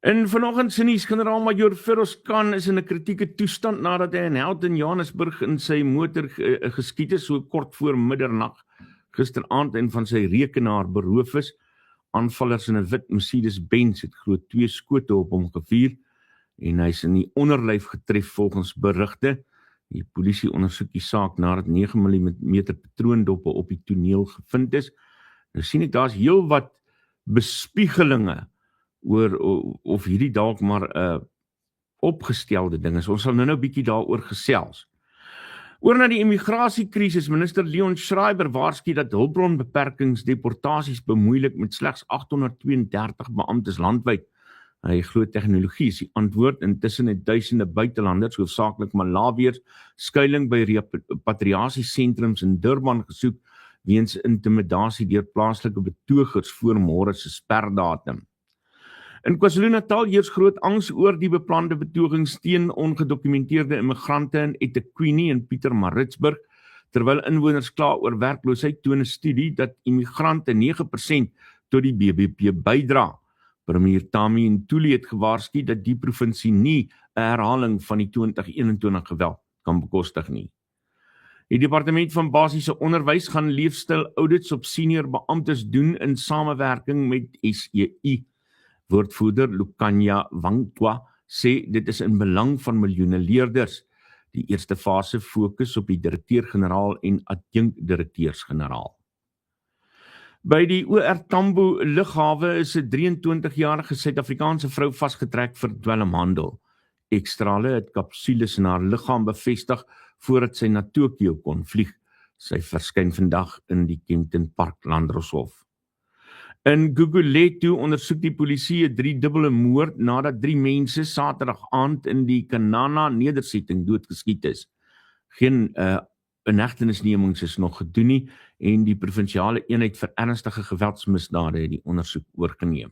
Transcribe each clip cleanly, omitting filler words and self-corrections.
In vanoggend se nuus, generaal-majoor Feroz Khan is in 'n kritieke toestand nadat hy in Held in Johannesburg in sy motor geskiet is so kort voor middernag gisteraand en van sy rekenaar beroof is. Aanvallers in 'n wit Mercedes-Benz het glo 2 skote op hom gevuur en hy is in die onderlyf getref volgens berigte. Die polisie ondersoek die saak nadat 9 mm patroondoppe op die toneel gevind is. Nou sien ek daar's heelwat bespiegelinge oor of hierdie dalk maar 'n opgestelde ding is. Ons sal nou bietjie daaroor gesels. Oor na die immigrasiekrisis, minister Leon Schreiber waarsku dat hulpbronbeperkings deportasies bemoeilik met slegs 832 beamptes landwyd. Hy glo tegnologie is die antwoord. Intussen het duisende buitelanders, hoofsaaklik Malawiërs, skuiling by repatriasiesentrums in Durban gesoek weens intimidasie deur plaaslike betogers voor môre se sperdatum. In KwaZulu-Natal heers groot angs oor die beplande betogings teen ongedokumenteerde immigrante in eThekwini en Pietermaritzburg. Terwyl inwoners kla oor werkloosheid, toon 'n studie dat immigrante 9% tot die BBP bydra. Premier Tami Ntuli het gewaarsku dat die provinsie nie 'n herhaling van die 2021 geweld kan bekostig nie. Die departement van basiese onderwys gaan leefstyl audits op senior beamptes doen in samewerking met SEI. Woordvoerder Lukanya Wangtwa sê dit is in belang van miljoene leerders. Die eerste fase fokus op die direkteur-generaal en adjunk-direkteurs-generaal. By die OR Tambo lughawe is 'n 23-jarige Suid-Afrikaanse vrou vasgetrek vir dwelmhandel. Ekstrale het kapsules in haar liggaam bevestig voordat sy na Tokio kon vlieg. Sy verskyn vandag in die Kempton Park Landdroshof. In Gugulethu ondersoek die polisie 'n 3-dubbele moord nadat 3 mense Saterdag aand in die Kanana nedersetting doodgeskiet is. Geen inhegtenisnemings is nog gedoen nie en die provinsiale eenheid vir ernstige geweldsmisdade het die ondersoek oorgeneem.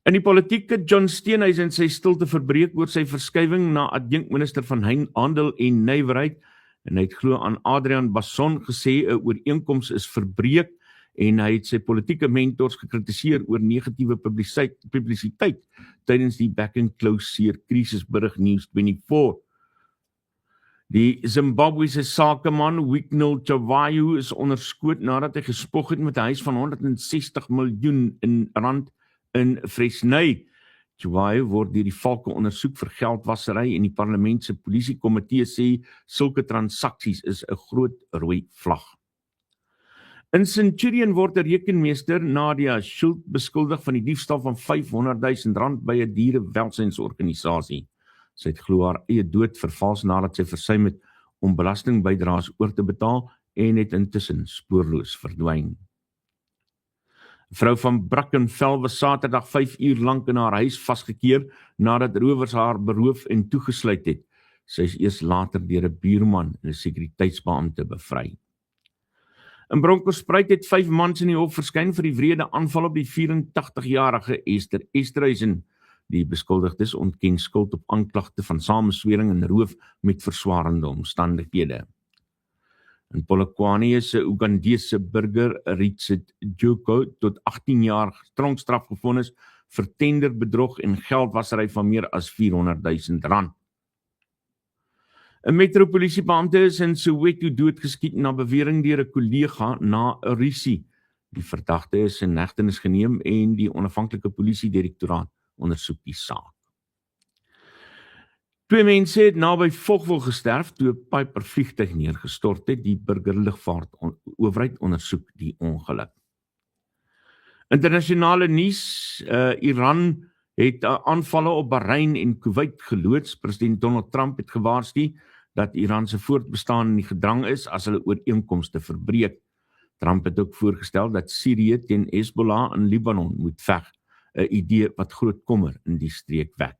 In die politiek het John Steenhuisen sy stilte verbreek oor sy verskywing na adjunkminister van Handel en Nywerheid en hy het glo aan Adrian Basson gesê 'n ooreenkoms is verbreek en hy het sy politieke mentors gekritiseer oor negatiewe publisiteit tydens die back and close krisisberig News24. Die Zimbabwese sakeman Wicknell Chavayu is onderskoot nadat hy gespog het met 'n huis van 160 miljoen rand in Fresnay. Chavayu word deur die valke ondersoek vir geldwasery en die parlement se polisiekomitee sê sulke transaksies is 'n groot rooi vlag. In Centurion word 'n rekenmeester Nadia Schuld beskuldig van die diefstal van R500 000 by 'n dierewelsynsorganisasie. Sy het glo haar eie dood vervals nadat sy versuim het om belastingbydraes oor te betaal en het intussen spoorloos verdwyn. 'n Vrou van Brackenfell was Saterdag 5 uur lank in haar huis vasgekeer nadat rowers haar beroof en toegesluit het. Sy is eers later deur 'n buurman en 'n sekuriteitsbeampte bevry. In Bronkhorstspruit het 5 mans in die hof verskyn vir die wrede aanval op die 84-jarige Esther Esterhuizen. Die beskuldigdes ontken skuld op aanklagte van samenswering en roof met verswarende omstandighede. In Polokwane is 'n Ugandese burger Richard Joko tot 18 jaar tronkstraf gevonnis vir tenderbedrog en geldwasery van meer as R400 000. 'n metropolisiebeampte is in Soweto doodgeskiet na bewering deur 'n kollega na 'n rusie. Die verdagte is in hegtenis geneem en die onafhanklike polisiedirektoraat ondersoek die saak. 2 mense het naby Vogwel gesterf toe 'n Piper vliegtuig neergestort het. Die burgerlugvaart owerheid ondersoek die ongeluk. Internasionale nuus, Iran het aanvalle op Bahrein en Kuwait geloods. President Donald Trump het gewaarsku dat Iran se voortbestaan in die gedrang is as hulle ooreenkomste verbreek. Trump het ook voorgestel dat Sirië teen Hezbollah in Libanon moet veg, 'n idee wat groot kommer in die streek wek.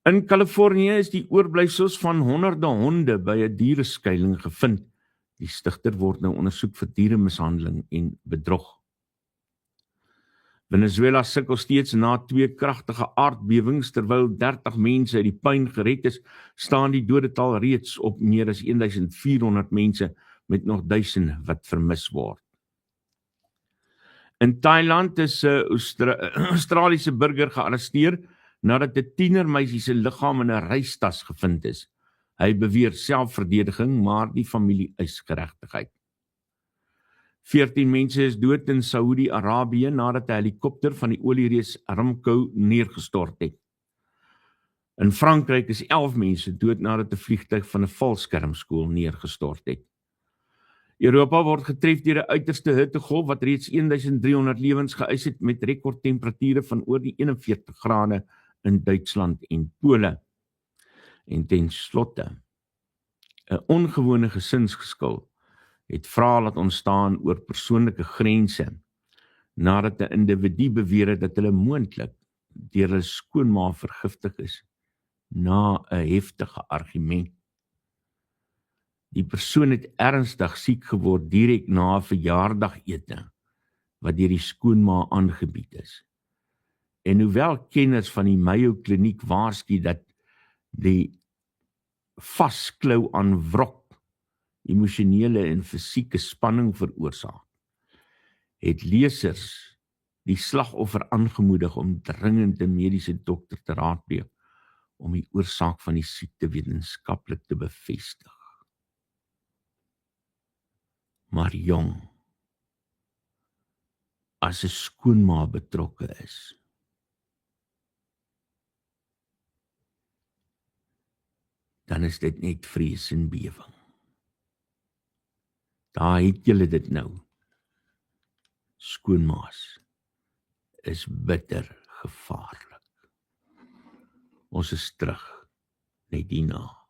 In Kalifornië is die oorblyfsels van honderde honde by 'n diereskuiling gevind. Die stigter word nou ondersoek vir dieremishandeling en bedrog. Venezuela sukkel steeds na 2 kragtige aardbewings, terwyl 30 mense uit die puin gered is, staan die dodetal reeds op meer as 1400 mense met nog duisende wat vermis word. In Thailand is 'n Australiese burger gearresteer nadat 'n tienermeisie se liggaam in 'n reistas gevind is. Hy beweer selfverdediging, maar die familie eis geregtigheid. 14 mense is dood in Saudi-Arabië nadat 'n helikopter van die oliereus Aramco neergestort het. In Frankryk is 11 mense dood nadat 'n vliegtuig van 'n valskermskool neergestort het. Europa word getref deur 'n uiterste hittegolf wat reeds 1300 lewens geëis het met rekordtemperature van oor die 41 grade in Duitsland en Pole. En ten slotte, 'n ongewone gesinsgeskil het vrae laat ontstaan oor persoonlike grense nadat 'n individu beweer het dat hulle moontlik deur hulle skoonma vergiftig is na 'n heftige argument. Die persoon het ernstig siek geword direk na 'n verjaardagete wat deur die skoonma aangebied is. En hoewel kenners van die Mayo Kliniek waarsku dat die vasklou aan wrok emosionele en fisieke spanning veroorsaak, het lesers die slagoffer aangemoedig om dringend 'n mediese dokter te raadpleeg om die oorsaak van die siekte wetenskaplik te bevestig. Maar jong, as 'n skoonma betrokke is, dan is dit net vrees en bewering. Daar het julle dit nou. Skoonmaas is bitter gevaarlik. Ons is terug net hierna.